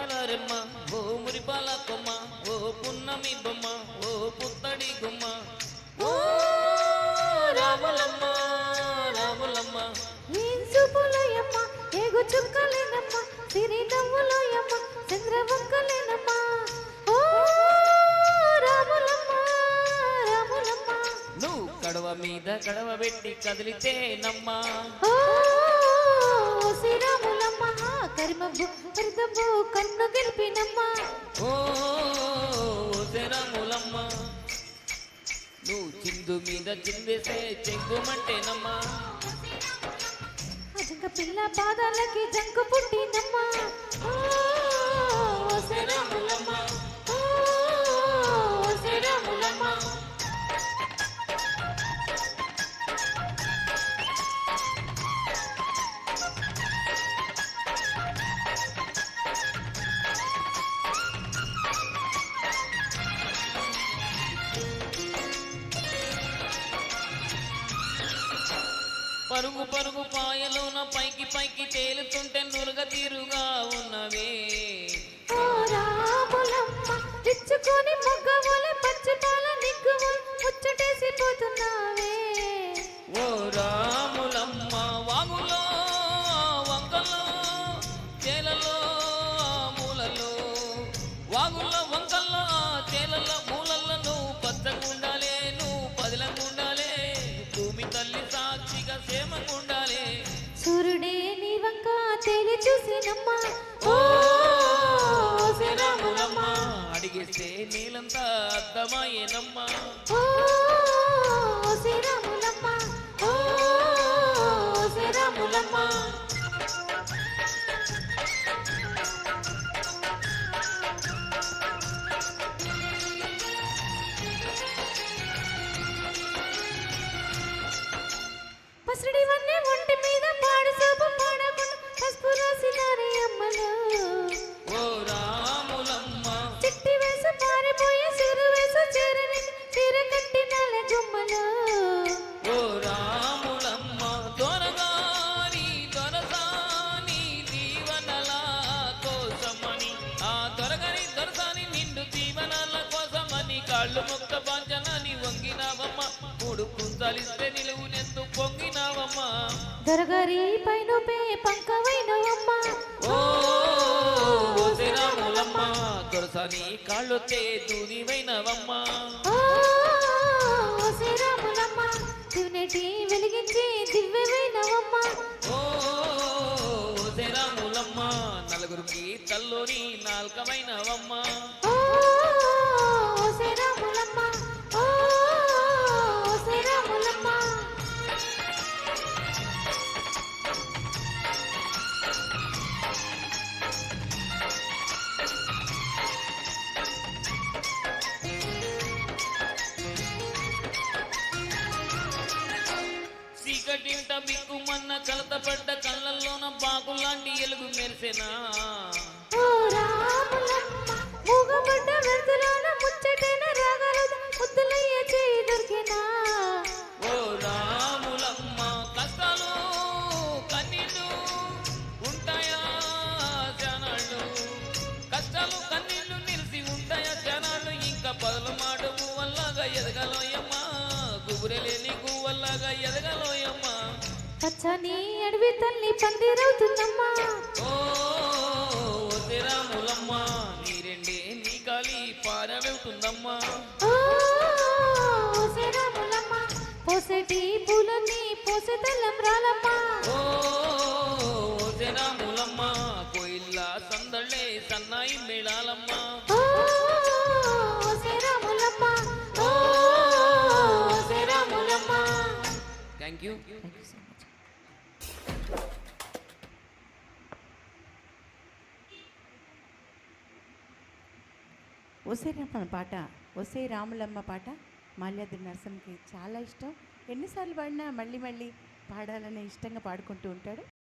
ముత్యాలరెమ్మ ఓ మురిపాల కొమ్మ ఓ పున్నమి బొమ్మ ఓ పుత్తడి గుమ్మ ఓ రాములమ్మ రాములమ్మ ఏం చూపులోయమ్మ ఏగు చుక్కలేనమ్మ సిరి నవ్వులోయమ్మ చంద్రవంకలేనమ్మ ఓ రాములమ్మ రాములమ్మ నువ్వు కడవ మీద కడవ పెట్టి కదిలితేనమ్మా ఓ శ్రీరాములమ్మ కరిమబ్బు పరిదబ్బు కన్ను గెలిపినమ్మ ఓ శ్రీరాములమ్మ నువ్వు చిందు మీద చిందేసే చెంగుమంటేనమ్మా అజంక పిల్ల పాదాలకి జంకు పుట్టినమ్మ ఓ శ్రీరాములమ్మ ఓ శ్రీరాములమ్మ పరుగు పరుగు పాయలోన పైకి పైకి తేలుతుంటే నురుగ తీరుగా ఉన్నవే ఓ రాములమ్మ ఇచ్చుకొని మొగ్గవలే పచ్చి పాల నిగ్గువ ముచ్చటేసి పోతున్నావే ఓ రాములమ్మ వాగులో వంకలో చేలలో మూలలో వాగుల్లో వంకల్లో చేలలో మూలల్లో నువ్వు పచ్చగుండాలే నువ్వు పదిలంగుండాలే భూమి తల్లి సాక్షిగా సేమగుండాలే సూర్యుడే నీ వంక తేలి చూసినమ్మ ఓ శ్రీరాములమ్మ అడిగేస్తే నీలంతా అర్థమయ్యేనమ్మా ఓ శ్రీరాములమ్మ ఓ శ్రీరాములమ్మ పసిడి వన్నె ఒంటి మీద పాడు సోపు పాడకుండా పసుపు రాసినారే అమ్మలు ఓ రాములమ్మ చిట్టి వేసు పారిపోయే సిరు వేసు చేరని చీర కట్టినాల గుమ్మలు ఓ రాములమ్మ దొరగాని దొరసాని దీవనల కోసమని ఆ దొరగని దొరసాని నిండు దీవనాల కోసమని కాళ్ళు మొక్క బాంచనని వంగినావమ్మ మూడు కుంతలిస్తే నిలువునెందు పొంగినావమ్మా దొరగారి పైన పంకవైనవమ్మ ఓ శ్రీరాములమ్మ దొరసాని కాళ్ళొచ్చే దూదివైనవమ్మా ఓ శ్రీరాములమ్మ దివ్నెటి వెలిగించి దివ్యమైనవమ్మ ఓ శ్రీరాములమ్మ నలుగురికి తల్లోని నాల్కమైనవమ్మా ఓ శ్రీరాములమ్మ ఓ శ్రీరాములమ్మ చీకటింట బిక్కుమన్న కలతపడ్డ కళ్ళల్లోన బాకులాంటి ఎలుగు మెరిసెనా ఓ రాములమ్మ మూగబడ్డ వెలుతులోన ముచ్చటైన రాగాలతో ముద్దులయ్యే చేయి దొరికినా ఓ రాములమ్మ కష్టాలు కన్నీళ్ళు ఉంటాయా జనాళ్ళు కష్టాలు కన్నీళ్ళు నిలిసి ఉంటాయా జనాలు ఇంకా పదులు మాడు వల్లగా ఎదగలోయమ్మా గుబురెలేని గువ్వల్లాగా ఎదగలోయమ్మా పచ్చని అడవి తల్లి పందిరవుతుందమ్మా ఓ శ్రీరాములమ్మ నీరెండే నీ గాలి పారవెళ్తుందమ్మా ఓ శ్రీరాములమ్మ పోసేటి పూలన్నీ పోసే తెల్లం రాలమ్మ ఓ శ్రీరాములమ్మ కోయిల్ల సందళ్ళే సన్నాయి మేళాలమ్మా ఓ శ్రీరాములమ్మ ఓ శ్రీరాములమ్మ థ్యాంక్ యూ ఒసే రామమ్మ పాట ఒసే రాములమ్మ పాట మాల్యాద్రి నరసింహకి చాలా ఇష్టం. ఎన్నిసార్లు పాడినా మళ్ళీ మళ్ళీ పాడాలని ఇష్టంగా పాడుకుంటూ ఉంటాడు.